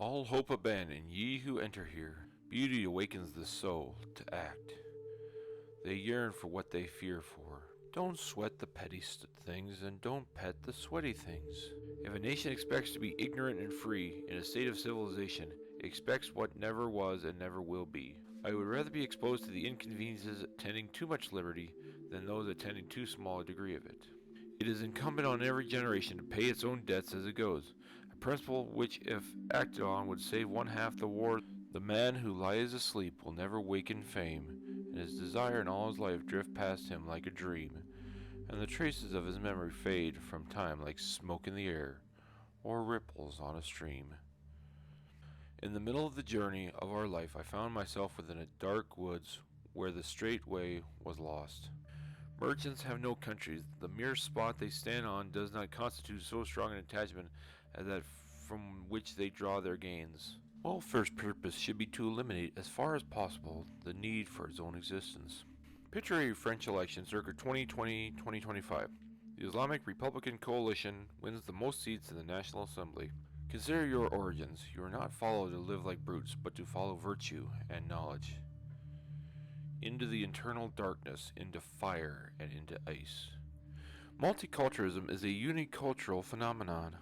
All hope abandon, ye who enter here. Beauty awakens the soul to act. They yearn for what they fear for. Don't sweat the petty things and don't pet the sweaty things. If a nation expects to be ignorant and free in a state of civilization, it expects what never was and never will be. I would rather be exposed to the inconveniences attending too much liberty than those attending too small a degree of it. It is incumbent on every generation to pay its own debts as it goes, a principle which, if acted on, would save one half the war. The man who lies asleep will never wake in fame, and his desire and all his life drift past him like a dream, and the traces of his memory fade from time like smoke in the air, or ripples on a stream. In the middle of the journey of our life, I found myself within a dark woods where the straight way was lost. Merchants have no countries. The mere spot they stand on does not constitute so strong an attachment as that from which they draw their gains. Welfare's purpose should be to eliminate as far as possible the need for its own existence. Picture a French election circa 2020-2025. The Islamic Republican Coalition wins the most seats in the National Assembly. Consider your origins. You are not followed to live like brutes, but to follow virtue and knowledge. Into the internal darkness, into fire, and into ice. Multiculturalism is a unicultural phenomenon.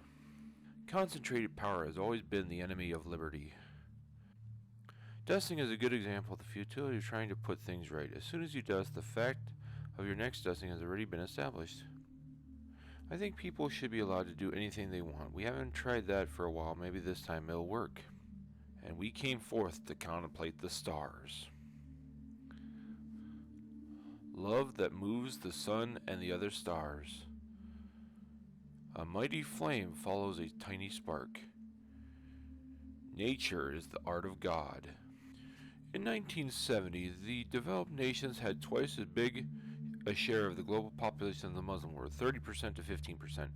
Concentrated power has always been the enemy of liberty. Dusting is a good example of the futility of trying to put things right. As soon as you dust, the fact of your next dusting has already been established. I think people should be allowed to do anything they want. We haven't tried that for a while. Maybe this time it'll work. And we came forth to contemplate the stars. Love that moves the sun and the other stars. A mighty flame follows a tiny spark. Nature is the art of God. In 1970, the developed nations had twice as big a share of the global population of the Muslim world, 30% to 15%.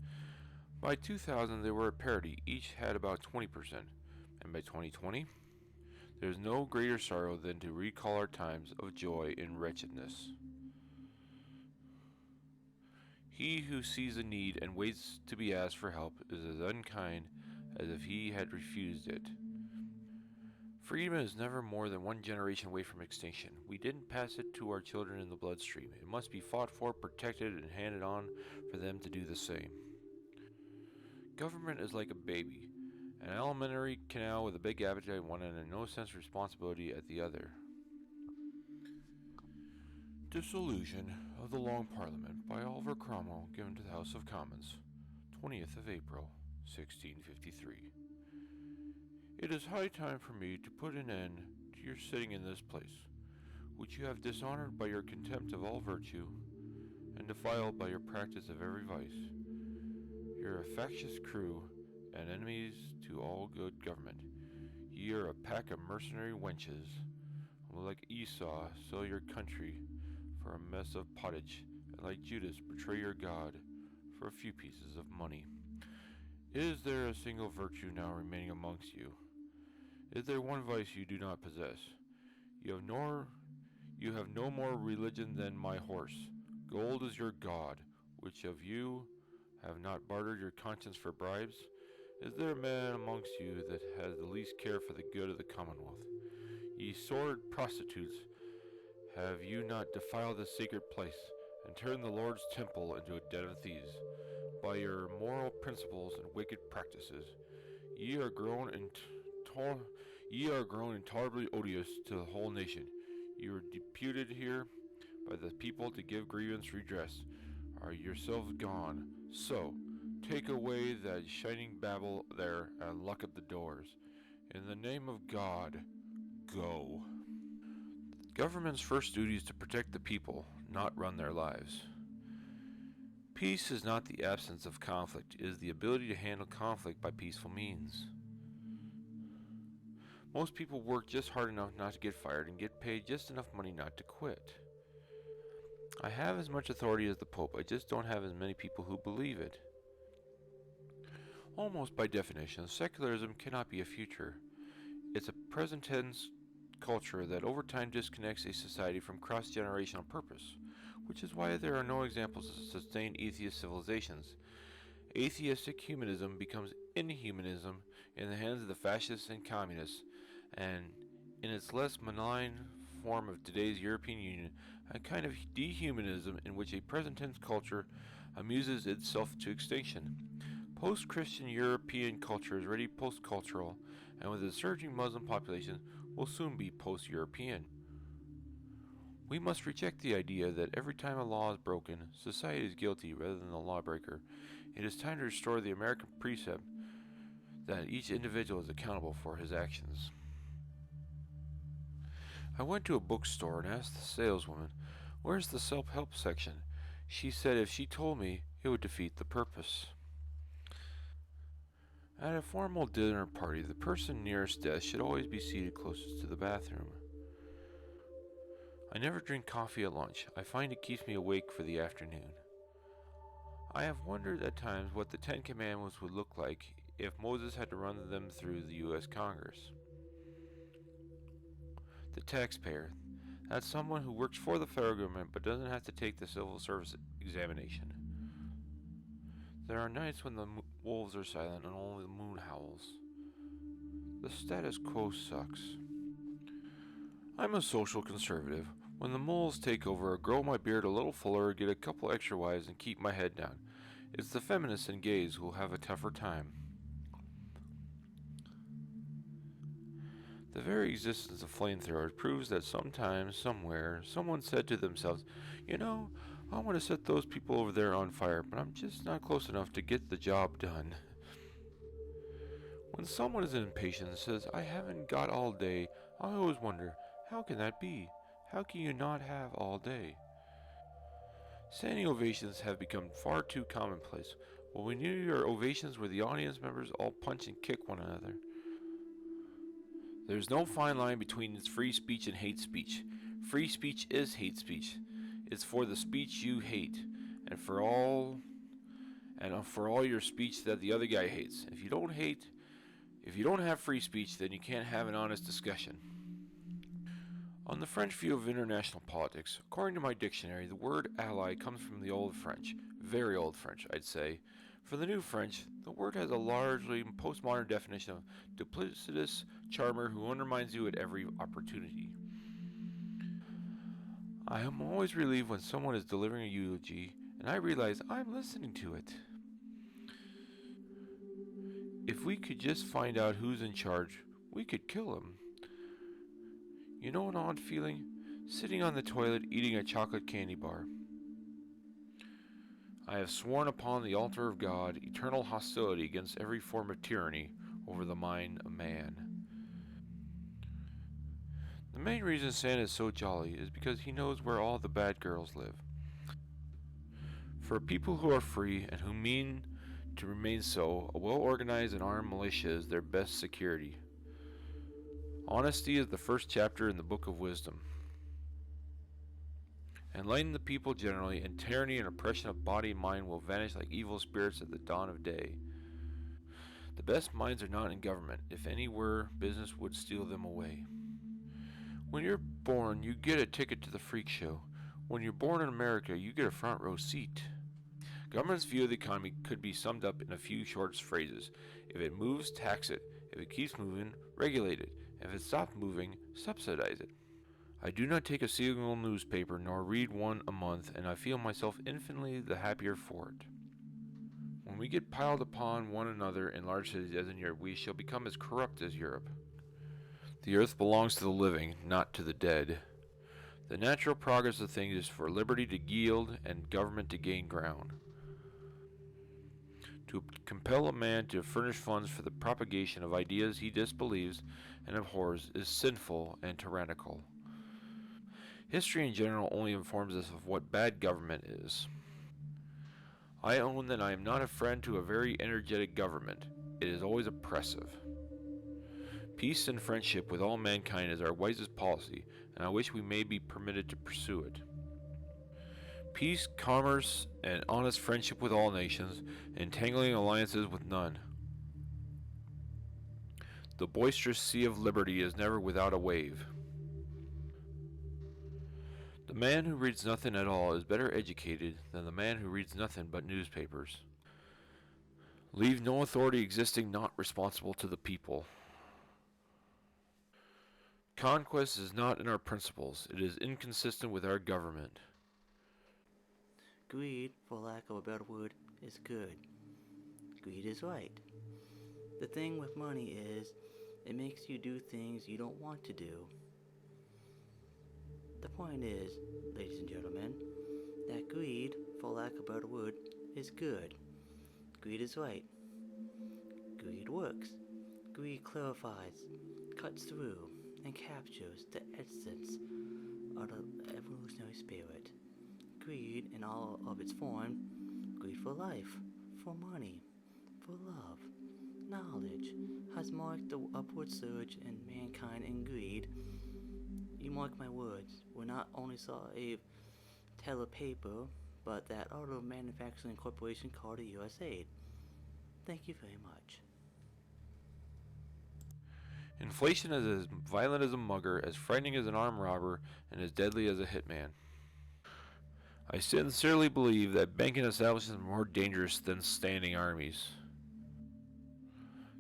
By 2000, they were at parity, each had about 20%. And by 2020, there is no greater sorrow than to recall our times of joy in wretchedness. He who sees a need and waits to be asked for help is as unkind as if he had refused it. Freedom is never more than one generation away from extinction. We didn't pass it to our children in the bloodstream. It must be fought for, protected, and handed on for them to do the same. Government is like a baby, an alimentary canal with a big appetite at one end and no sense of responsibility at the other. Dissolution of the Long Parliament by Oliver Cromwell, given to the House of Commons, 20th of April, 1653. It is high time for me to put an end to your sitting in this place, which you have dishonored by your contempt of all virtue, and defiled by your practice of every vice. Your a factious crew, and enemies to all good government. Ye are a pack of mercenary wenches, who like Esau sell your country for a mess of pottage, and like Judas betray your God for a few pieces of money. Is there a single virtue now remaining amongst you? Is there one vice you do not possess? You have no more religion than my horse. Gold is your God. Which of you have not bartered your conscience for bribes? Is there a man amongst you that has the least care for the good of the commonwealth? Ye sordid prostitutes, have you not defiled the sacred place, and turned the Lord's temple into a den of thieves? By your moral principles and wicked practices, ye are grown intolerably odious to the whole nation. You are deputed here by the people to give grievance redress, are yourselves gone. So, take away that shining Babel there, and lock up the doors. In the name of God, go. Government's first duty is to protect the people, not run their lives. Peace is not the absence of conflict, it is the ability to handle conflict by peaceful means. Most people work just hard enough not to get fired and get paid just enough money not to quit. I have as much authority as the Pope, I just don't have as many people who believe it. Almost by definition, secularism cannot be a future. It's a present tense culture that over time disconnects a society from cross-generational purpose, which is why there are no examples of sustained atheist civilizations. Atheistic humanism becomes inhumanism in the hands of the fascists and communists, and in its less malign form of today's European Union, a kind of dehumanism in which a present tense culture amuses itself to extinction. Post Christian European culture is already post cultural, and with a surging Muslim population, will soon be post European. We must reject the idea that every time a law is broken, society is guilty rather than the lawbreaker. It is time to restore the American precept that each individual is accountable for his actions. I went to a bookstore and asked the saleswoman, "Where's the self help section?" She said if she told me, it would defeat the purpose. At a formal dinner party, the person nearest death should always be seated closest to the bathroom. I never drink coffee at lunch. I find it keeps me awake for the afternoon. I have wondered at times what the Ten Commandments would look like if Moses had to run them through the U.S. Congress. The taxpayer. That's someone who works for the federal government but doesn't have to take the civil service examination. There are nights when the wolves are silent and only the moon howls. The status quo sucks. I'm a social conservative. When the moles take over, I grow my beard a little fuller, get a couple extra wives, and keep my head down. It's the feminists and gays who will have a tougher time. The very existence of flamethrowers proves that sometime, somewhere, someone said to themselves, "You know, I want to set those people over there on fire, but I'm just not close enough to get the job done." When someone is impatient and says, "I haven't got all day," I always wonder, how can that be? How can you not have all day? Standing ovations have become far too commonplace. What we need are ovations where the audience members all punch and kick one another. There's no fine line between free speech and hate speech. Free speech is hate speech. It's for the speech you hate, and for all your speech that the other guy hates. If you don't have free speech, then you can't have an honest discussion. On the French view of international politics, according to my dictionary, the word ally comes from the Old French, very Old French, I'd say. For the New French, the word has a largely postmodern definition of duplicitous charmer who undermines you at every opportunity. I am always relieved when someone is delivering a eulogy and I realize I'm listening to it. If we could just find out who's in charge, we could kill him. You know an odd feeling? Sitting on the toilet eating a chocolate candy bar. I have sworn upon the altar of God eternal hostility against every form of tyranny over the mind of man. The main reason Santa is so jolly is because he knows where all the bad girls live. For people who are free and who mean to remain so, a well-organized and armed militia is their best security. Honesty is the first chapter in the Book of Wisdom. Enlighten the people generally, and tyranny and oppression of body and mind will vanish like evil spirits at the dawn of day. The best minds are not in government. If any were, business would steal them away. When you're born, you get a ticket to the freak show. When you're born in America, you get a front row seat. Government's view of the economy could be summed up in a few short phrases. If it moves, tax it. If it keeps moving, regulate it. If it stops moving, subsidize it. I do not take a single newspaper nor read one a month, and I feel myself infinitely the happier for it. When we get piled upon one another in large cities as in Europe, we shall become as corrupt as Europe. The earth belongs to the living, not to the dead. The natural progress of things is for liberty to yield and government to gain ground. To compel a man to furnish funds for the propagation of ideas he disbelieves and abhors is sinful and tyrannical. History in general only informs us of what bad government is. I own that I am not a friend to a very energetic government. It is always oppressive. Peace and friendship with all mankind is our wisest policy, and I wish we may be permitted to pursue it. Peace, commerce, and honest friendship with all nations, entangling alliances with none. The boisterous sea of liberty is never without a wave. The man who reads nothing at all is better educated than the man who reads nothing but newspapers. Leave no authority existing not responsible to the people. Conquest is not in our principles. It is inconsistent with our government. Greed, for lack of a better word, is good. Greed is right. The thing with money is, it makes you do things you don't want to do. The point is, ladies and gentlemen, that greed, for lack of a better word, is good. Greed is right. Greed works. Greed clarifies, cuts through, and captures the essence of the evolutionary spirit. Greed in all of its form, greed for life, for money, for love, knowledge, has marked the upward surge in mankind in greed. You mark my words, we not only saw a Teller Paper, but that auto manufacturing corporation called the USAID. Thank you very much. Inflation is as violent as a mugger, as frightening as an armed robber, and as deadly as a hitman. I sincerely believe that banking establishments are more dangerous than standing armies.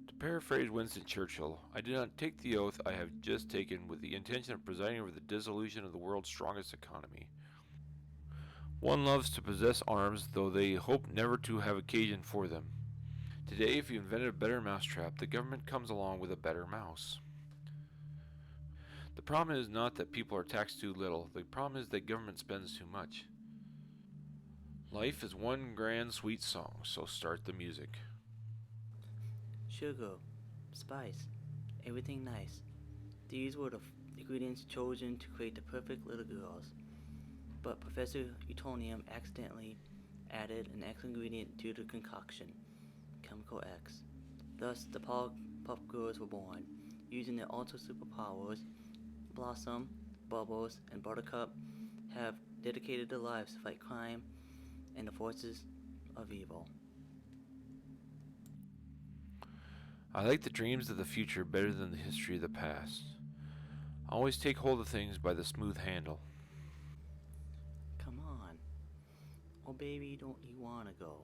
To paraphrase Winston Churchill, I do not take the oath I have just taken with the intention of presiding over the dissolution of the world's strongest economy. One loves to possess arms, though they hope never to have occasion for them. Today, if you invented a better mousetrap, the government comes along with a better mouse. The problem is not that people are taxed too little, the problem is that government spends too much. Life is one grand sweet song, so start the music. Sugar, spice, everything nice. These were the ingredients chosen to create the perfect little girls. But Professor Utonium accidentally added an extra ingredient to the concoction, Chemical X. Thus, the Powerpuff Girls were born, using their ultra superpowers. Blossom, Bubbles, and Buttercup have dedicated their lives to fight crime and the forces of evil. I like the dreams of the future better than the history of the past. I always take hold of things by the smooth handle. Come on. Oh baby, don't you wanna go?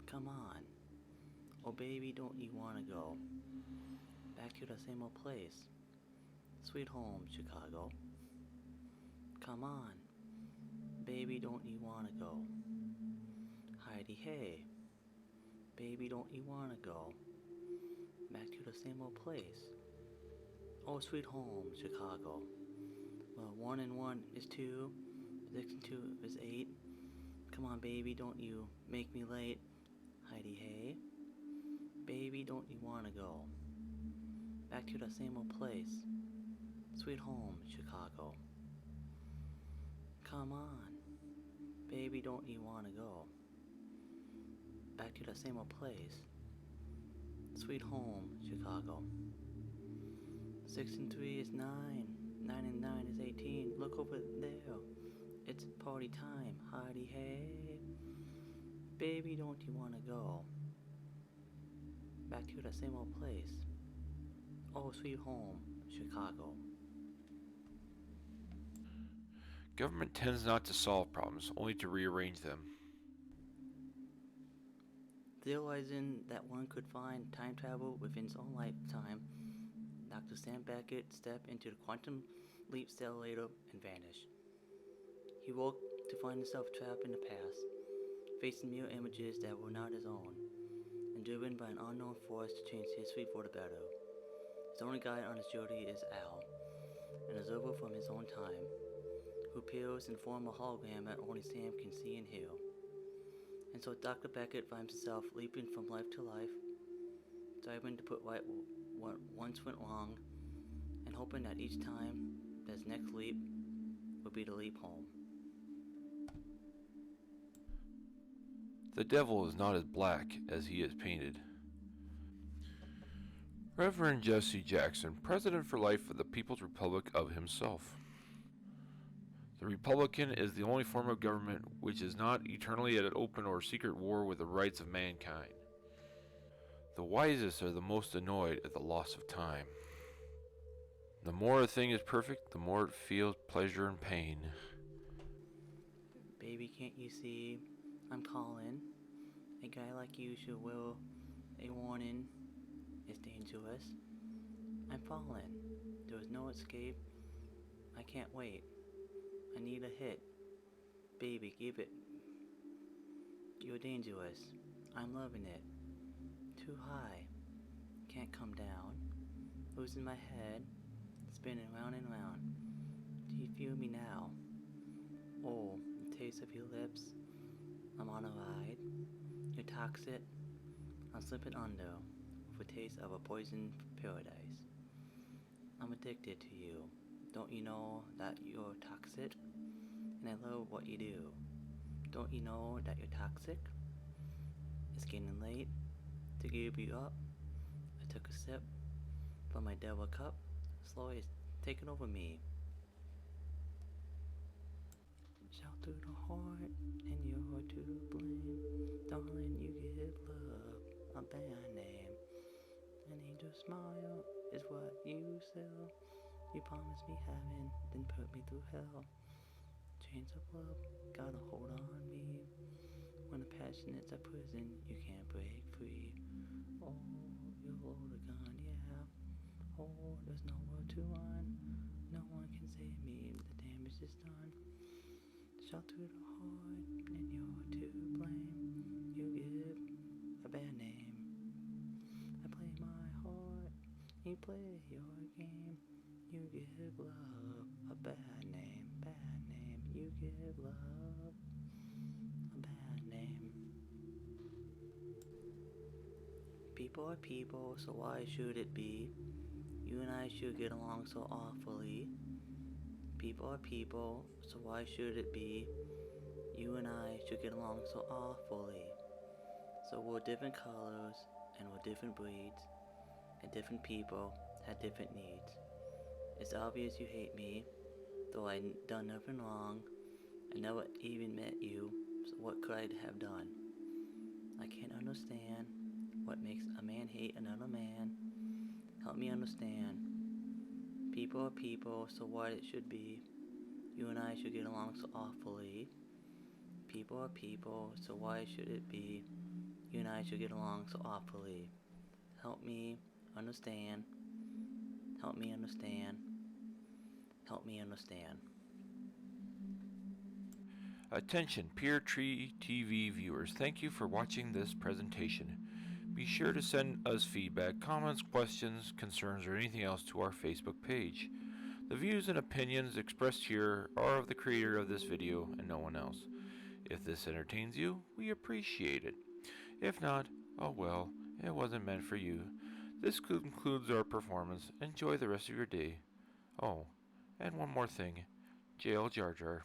Come on. Oh baby, don't you wanna go? Back to the same old place. Sweet home, Chicago. Come on. Baby, don't you wanna go? Heidi hey. Baby, don't you wanna go? Back to the same old place. Oh, sweet home, Chicago. Well, 1 and 1 is 2. 6 and 2 is 8. Come on, baby, don't you make me late. Heidi hey. Baby, don't you wanna go? Back to the same old place. Sweet home, Chicago. Come on. Baby, don't you wanna go? Back to the same old place. Sweet home, Chicago. 6 and 3 is 9. 9 and 9 is 18. Look over there. It's party time. Heidi hey. Baby, don't you wanna go? Back to the same old place. Oh, sweet home, Chicago. Government tends not to solve problems, only to rearrange them. Realizing that one could find time travel within his own lifetime, Dr. Sam Beckett stepped into the quantum leap accelerator and vanished. He woke to find himself trapped in the past, facing mirror images that were not his own, and driven by an unknown force to change history for the better. His only guide on his journey is Al, an observer from his own time, who appears in the form of a hologram that only Sam can see and hear. And so Dr. Beckett finds himself leaping from life to life, striving to put right what once went wrong, and hoping that each time that his next leap would be the leap home. The devil is not as black as he is painted. Reverend Jesse Jackson, President for Life of the People's Republic of himself. The Republican is the only form of government which is not eternally at an open or secret war with the rights of mankind. The wisest are the most annoyed at the loss of time. The more a thing is perfect, the more it feels pleasure and pain. Baby, can't you see I'm calling? A guy like you should will a warning. It's dangerous. I'm falling. There is no escape. I can't wait. I need a hit. Baby, give it. You're dangerous. I'm loving it. Too high. Can't come down. Losing my head. Spinning round and round. Do you feel me now? Oh, the taste of your lips. I'm on a ride. You're toxic. I'm slipping under with a taste of a poison paradise. I'm addicted to you. Don't you know that you're toxic? And I love what you do. Don't you know that you're toxic? It's getting late to give you up. I took a sip from my devil cup. Slowly it's taking over me. Shout through the heart, and you're to blame. Darling, you give love a bad name. An angel smile is what you sell. You promised me heaven, then put me through hell. Chains of love got a hold on me. When a passionate's a prison, you can't break free. Oh, you hold a gun, yeah. Oh, there's nowhere to run. No one can save me, the damage is done. Shot through the heart, and you're to blame. You give a bad name. I play my heart, you play your game. You give love a bad name, bad name. You give love a bad name. People are people, so why should it be? You and I should get along so awfully. People are people, so why should it be? You and I should get along so awfully. So we're different colors, and we're different breeds, and different people have different needs. It's obvious you hate me, though I done nothing wrong. I never even met you, so what could I have done? I can't understand what makes a man hate another man. Help me understand. People are people, so what it should be. You and I should get along so awfully. People are people, so why should it be? You and I should get along so awfully. Help me understand. Help me understand. Help me understand. Attention, Peer Tree TV viewers. Thank you for watching this presentation. Be sure to send us feedback, comments, questions, concerns, or anything else to our Facebook page. The views and opinions expressed here are of the creator of this video and no one else. If this entertains you, we appreciate it. If not, oh well, it wasn't meant for you. This concludes our performance. Enjoy the rest of your day. Oh, and one more thing. Jail Jar Jar.